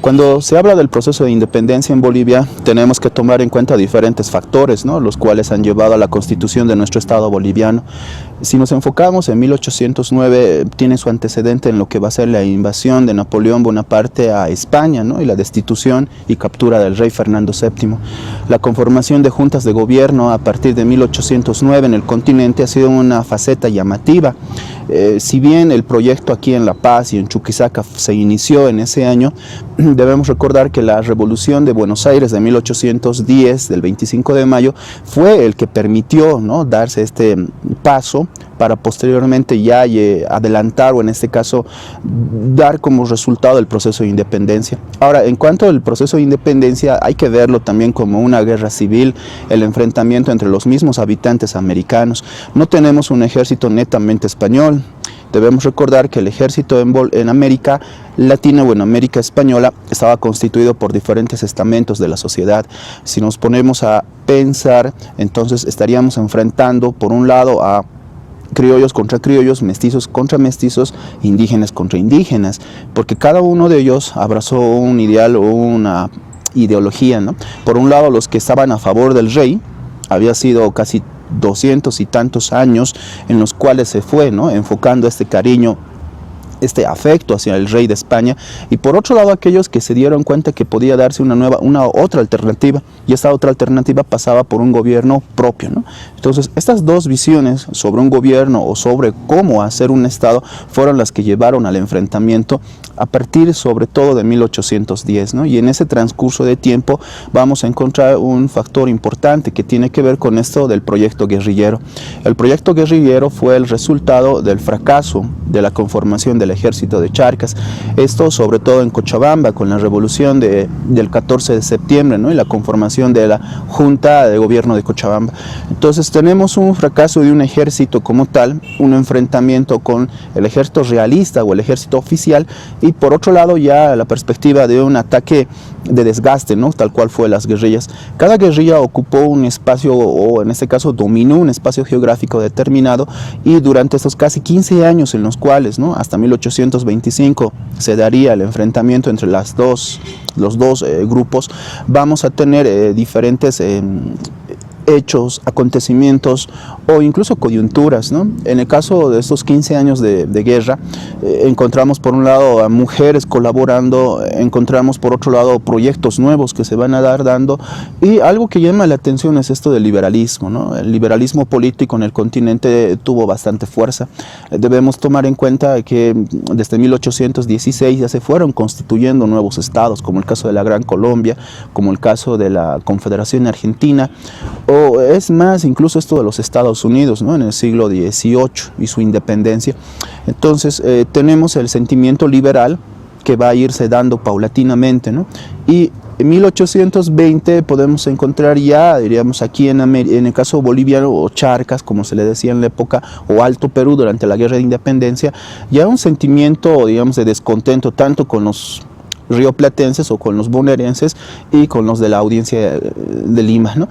Cuando se habla del proceso de independencia en Bolivia, tenemos que tomar en cuenta diferentes factores, ¿no?, los cuales han llevado a la constitución de nuestro Estado boliviano. Si nos enfocamos en 1809, tiene su antecedente en lo que va a ser la invasión de Napoleón Bonaparte a España, ¿no?, y la destitución y captura del rey Fernando VII. La conformación de juntas de gobierno a partir de 1809 en el continente ha sido una faceta llamativa. Si bien el proyecto aquí en La Paz y en Chuquisaca se inició en ese año, debemos recordar que la Revolución de Buenos Aires de 1810, del 25 de mayo, fue el que permitió, ¿no?, darse este paso para posteriormente ya adelantar, o en este caso dar como resultado el proceso de independencia. Ahora, en cuanto al proceso de independencia, hay que verlo también como una guerra civil, el enfrentamiento entre los mismos habitantes americanos. No tenemos un ejército netamente español. Debemos recordar que el ejército en América Latina o en América Española estaba constituido por diferentes estamentos de la sociedad. Si nos ponemos a pensar, entonces estaríamos enfrentando por un lado a criollos contra criollos, mestizos contra mestizos, indígenas contra indígenas, porque cada uno de ellos abrazó un ideal o una ideología, ¿no? Por un lado, los que estaban a favor del rey, había sido casi 200 y tantos años en los cuales se fue, ¿no?, enfocando este cariño, este afecto hacia el rey de España, y por otro lado aquellos que se dieron cuenta que podía darse una otra alternativa, y esta otra alternativa pasaba por un gobierno propio, ¿no? Entonces estas dos visiones sobre un gobierno o sobre cómo hacer un Estado fueron las que llevaron al enfrentamiento a partir sobre todo de 1810, ¿no? Y en ese transcurso de tiempo vamos a encontrar un factor importante que tiene que ver con esto del proyecto guerrillero. El proyecto guerrillero fue el resultado del fracaso de la conformación del ejército de Charcas, esto sobre todo en Cochabamba con la revolución del 14 de septiembre, ¿no?, y la conformación de la Junta de Gobierno de Cochabamba. Entonces tenemos un fracaso de un ejército como tal, un enfrentamiento con el ejército realista o el ejército oficial, y por otro lado ya la perspectiva de un ataque de desgaste, ¿no?, tal cual fue las guerrillas. Cada guerrilla ocupó un espacio, o en este caso dominó un espacio geográfico determinado, y durante estos casi 15 años en los cuales, ¿no?, hasta 1825 se daría el enfrentamiento entre los dos grupos, vamos a tener diferentes hechos, acontecimientos o incluso coyunturas, ¿no? En el caso de estos 15 años de guerra, encontramos por un lado a mujeres colaborando, encontramos por otro lado proyectos nuevos que se van a dando, y algo que llama la atención es esto del liberalismo, ¿no? El liberalismo político en el continente tuvo bastante fuerza. Debemos tomar en cuenta que desde 1816 ya se fueron constituyendo nuevos estados, como el caso de la Gran Colombia, como el caso de la Confederación Argentina, o es más, incluso esto de los Estados Unidos, ¿no?, en el siglo XVIII y su independencia. Entonces tenemos el sentimiento liberal que va a irse dando paulatinamente, ¿no? Y en 1820 podemos encontrar ya, diríamos aquí en el caso boliviano, o Charcas, como se le decía en la época, o Alto Perú durante la Guerra de Independencia, ya un sentimiento, digamos, de descontento tanto con los rioplatenses o con los bonaerenses y con los de la audiencia de Lima, ¿no?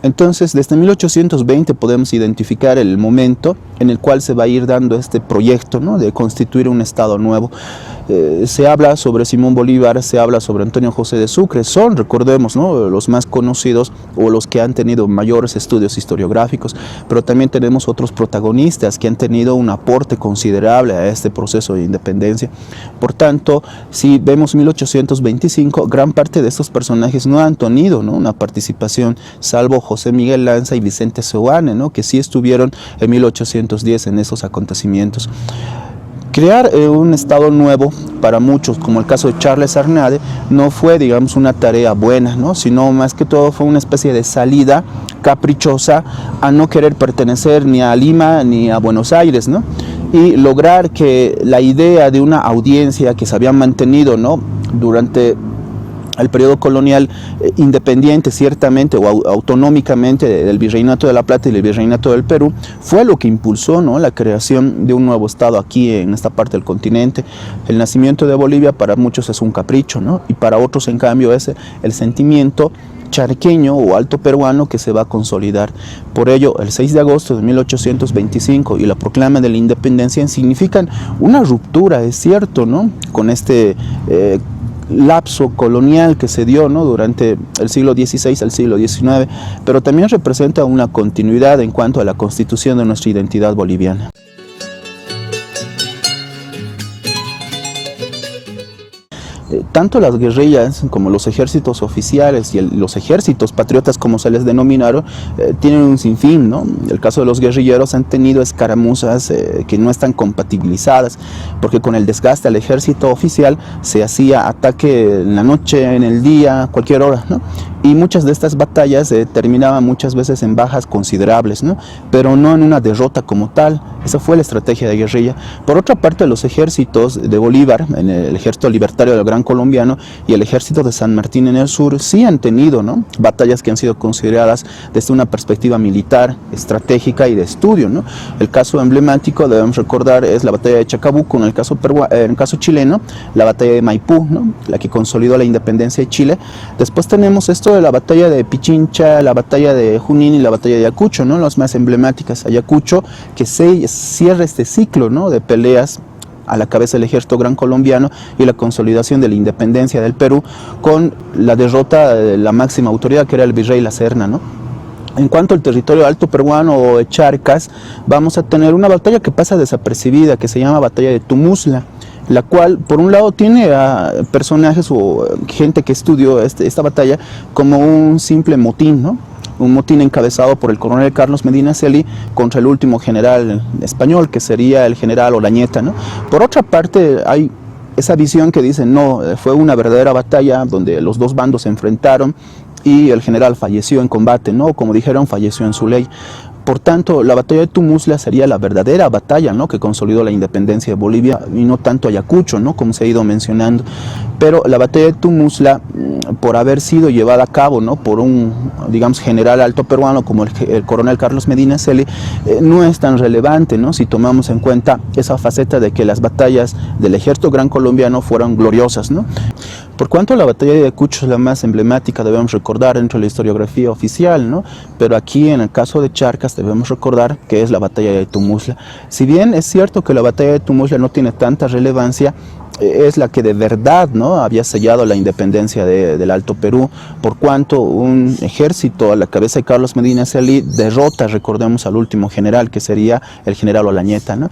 Entonces, desde 1820 podemos identificar el momento en el cual se va a ir dando este proyecto, ¿no?, de constituir un Estado nuevo. Se habla sobre Simón Bolívar, se habla sobre Antonio José de Sucre, son, recordemos, ¿no?, los más conocidos o los que han tenido mayores estudios historiográficos, pero también tenemos otros protagonistas que han tenido un aporte considerable a este proceso de independencia. Por tanto, si vemos 1825, gran parte de estos personajes no han tenido, ¿no?, una participación, salvo José Miguel Lanza y Vicente Seoane, ¿no?, que sí estuvieron en 1810 en esos acontecimientos. Crear un Estado nuevo para muchos, como el caso de Charles Arnade, no fue, digamos, una tarea buena, ¿no?, sino más que todo fue una especie de salida caprichosa a no querer pertenecer ni a Lima ni a Buenos Aires, ¿no?, y lograr que la idea de una audiencia que se había mantenido, ¿no?, durante el periodo colonial independiente ciertamente o autonómicamente del Virreinato de La Plata y del Virreinato del Perú, fue lo que impulsó, ¿no?, la creación de un nuevo Estado aquí en esta parte del continente. El nacimiento de Bolivia para muchos es un capricho, ¿no?, y para otros en cambio es el sentimiento charqueño o alto peruano que se va a consolidar. Por ello, el 6 de agosto de 1825 y la proclama de la independencia significan una ruptura, es cierto, ¿no?, con este lapso colonial que se dio, ¿no?, durante el siglo XVI al siglo XIX, pero también representa una continuidad en cuanto a la constitución de nuestra identidad boliviana. Tanto las guerrillas como los ejércitos oficiales y los ejércitos patriotas, como se les denominaron, tienen un sinfín, ¿no? El caso de los guerrilleros han tenido escaramuzas que no están compatibilizadas, porque con el desgaste al ejército oficial se hacía ataque en la noche, en el día, cualquier hora, ¿no? Y muchas de estas batallas terminaban muchas veces en bajas considerables, ¿no?, pero no en una derrota como tal. Esa fue la estrategia de guerrilla. Por otra parte, los ejércitos de Bolívar, en el ejército libertario del Gran Colombiano y el ejército de San Martín en el sur, sí han tenido, ¿no?, batallas que han sido consideradas desde una perspectiva militar, estratégica y de estudio, ¿no? El caso emblemático, debemos recordar, es la batalla de Chacabuco. En el caso chileno, la batalla de Maipú, ¿no?, la que consolidó la independencia de Chile. Después tenemos esto de la batalla de Pichincha, la batalla de Junín y la batalla de Ayacucho, ¿no?, las más emblemáticas. Ayacucho, que se cierra este ciclo, ¿no?, de peleas a la cabeza del ejército gran colombiano y la consolidación de la independencia del Perú con la derrota de la máxima autoridad, que era el virrey La Serna, ¿no? En cuanto al territorio alto peruano o de Charcas, vamos a tener una batalla que pasa desapercibida, que se llama batalla de Tumusla, la cual por un lado tiene a personajes o gente que estudió esta batalla como un simple motín, ¿no?, un motín encabezado por el coronel Carlos Medina Celi contra el último general español, que sería el general Olañeta, ¿no? Por otra parte, hay esa visión que dice, no, fue una verdadera batalla donde los dos bandos se enfrentaron y el general falleció en combate, ¿no?, como dijeron, falleció en su ley. Por tanto, la batalla de Tumusla sería la verdadera batalla, ¿no?, que consolidó la independencia de Bolivia, y no tanto Ayacucho, ¿no?, como se ha ido mencionando. Pero la batalla de Tumusla, por haber sido llevada a cabo, ¿no?, por un, digamos, general alto peruano como el coronel Carlos Medina Celi, no es tan relevante, ¿no?, si tomamos en cuenta esa faceta de que las batallas del ejército gran colombiano fueron gloriosas, ¿no? Por cuanto la batalla de Ayacucho es la más emblemática, debemos recordar dentro de la historiografía oficial, ¿no?, pero aquí en el caso de Charcas debemos recordar que es la batalla de Tumusla. Si bien es cierto que la batalla de Tumusla no tiene tanta relevancia, es la que de verdad, ¿no?, había sellado la independencia del Alto Perú, por cuanto un ejército a la cabeza de Carlos Medina Celi derrota, recordemos, al último general, que sería el general Olañeta, ¿no?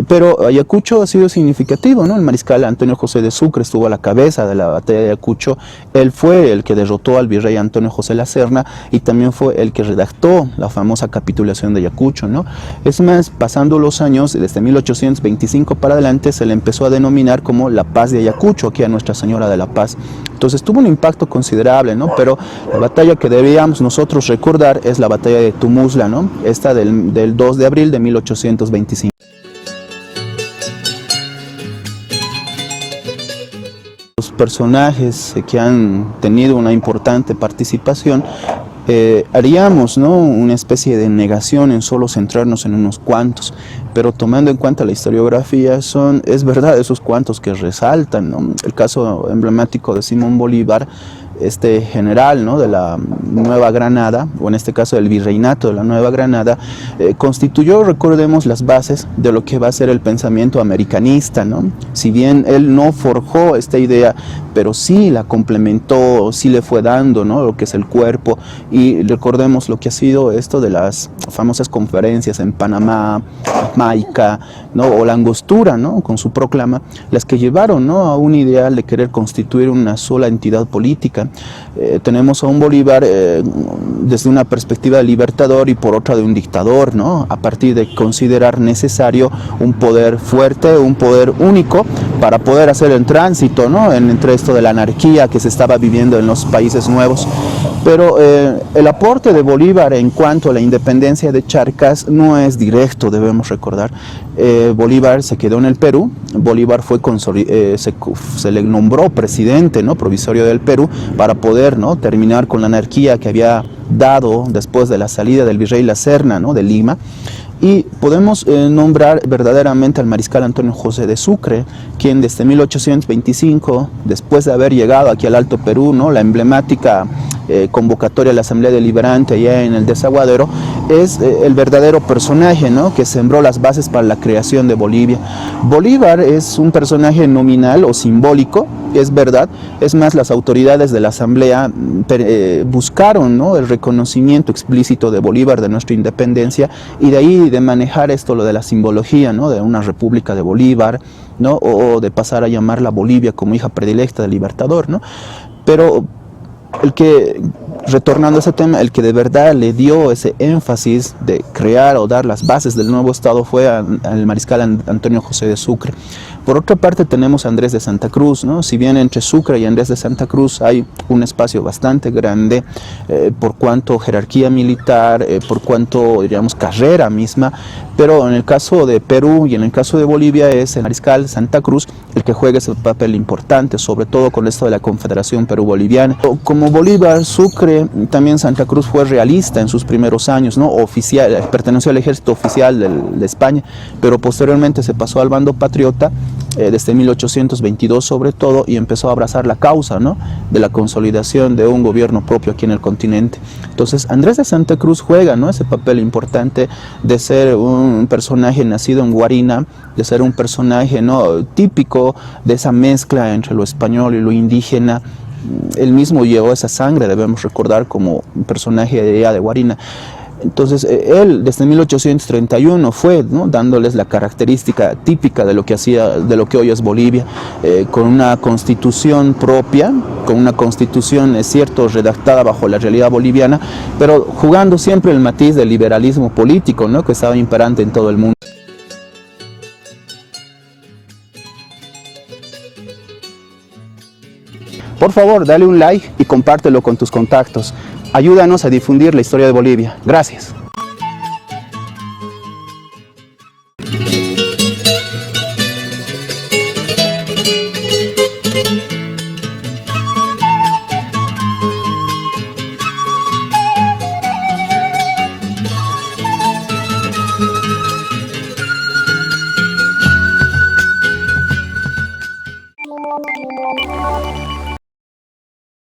Pero Ayacucho ha sido significativo, ¿no? El mariscal Antonio José de Sucre estuvo a la cabeza de la batalla de Ayacucho. Él fue el que derrotó al virrey Antonio José La Serna y también fue el que redactó la famosa capitulación de Ayacucho, ¿no? Es más, pasando los años, desde 1825 para adelante, se le empezó a denominar como la Paz de Ayacucho, aquí a Nuestra Señora de la Paz. Entonces tuvo un impacto considerable, ¿no? Pero la batalla que debíamos nosotros recordar es la batalla de Tumusla, ¿no?, esta del 2 de abril de 1825. Los personajes que han tenido una importante participación, haríamos, ¿no?, una especie de negación en solo centrarnos en unos cuantos, pero tomando en cuenta la historiografía, es verdad esos cuantos que resaltan, ¿no? El caso emblemático de Simón Bolívar, este general, ¿no?, de la Nueva Granada, o en este caso del virreinato de la Nueva Granada, constituyó, recordemos, las bases de lo que va a ser el pensamiento americanista, ¿no? Si bien él no forjó esta idea, pero sí la complementó, sí le fue dando, ¿no?, lo que es el cuerpo. Y recordemos lo que ha sido esto de las famosas conferencias en Panamá, Jamaica, ¿no?, o la Angostura, ¿no?, con su proclama, las que llevaron, ¿no?, a un ideal de querer constituir una sola entidad política. Tenemos a un Bolívar desde una perspectiva de libertador y por otra de un dictador, ¿no?, a partir de considerar necesario un poder fuerte, un poder único para poder hacer el tránsito, ¿no?, entre esto de la anarquía que se estaba viviendo en los países nuevos. Pero el aporte de Bolívar en cuanto a la independencia de Charcas no es directo, debemos recordar. Bolívar se quedó en el Perú. Bolívar fue se le nombró presidente, ¿no?, provisorio del Perú para poder, ¿no?, terminar con la anarquía que había dado después de la salida del virrey La Serna, ¿no?, de Lima. Y podemos nombrar verdaderamente al mariscal Antonio José de Sucre, quien desde 1825, después de haber llegado aquí al Alto Perú, ¿no?, la emblemática convocatoria a la Asamblea Deliberante allá en el Desaguadero, es el verdadero personaje, ¿no?, que sembró las bases para la creación de Bolivia. Bolívar es un personaje nominal o simbólico, es verdad, es más, las autoridades de la Asamblea buscaron, ¿no?, el reconocimiento explícito de Bolívar, de nuestra independencia, y de ahí de manejar esto, lo de la simbología, ¿no?, de una república de Bolívar, ¿no?, o de pasar a llamarla Bolivia como hija predilecta del Libertador, ¿no? Pero retornando a ese tema, el que de verdad le dio ese énfasis de crear o dar las bases del nuevo Estado fue al mariscal Antonio José de Sucre. Por otra parte tenemos a Andrés de Santa Cruz, ¿no? Si bien entre Sucre y Andrés de Santa Cruz hay un espacio bastante grande, por cuanto jerarquía militar, por cuanto, diríamos, carrera misma, pero en el caso de Perú y en el caso de Bolivia es el mariscal Santa Cruz el que juega ese papel importante, sobre todo con esto de la Confederación Perú-Boliviana. Como Bolívar, Sucre, también Santa Cruz fue realista en sus primeros años, ¿no? Oficial, perteneció al ejército oficial de España, pero posteriormente se pasó al bando patriota, desde 1822 sobre todo, y empezó a abrazar la causa, ¿no?, de la consolidación de un gobierno propio aquí en el continente. Entonces Andrés de Santa Cruz juega, ¿no?, ese papel importante de ser un personaje nacido en Guarina, de ser un personaje, ¿no?, típico de esa mezcla entre lo español y lo indígena. Él mismo llevó esa sangre, debemos recordar, como un personaje de allá de Guarina. Entonces él desde 1831 fue, ¿no?, dándoles la característica típica de lo que hoy es Bolivia, con una constitución propia, con una constitución, es cierto, redactada bajo la realidad boliviana, pero jugando siempre el matiz del liberalismo político, ¿no?, que estaba imperante en todo el mundo. Por favor, dale un like y compártelo con tus contactos. Ayúdanos a difundir la historia de Bolivia. Gracias.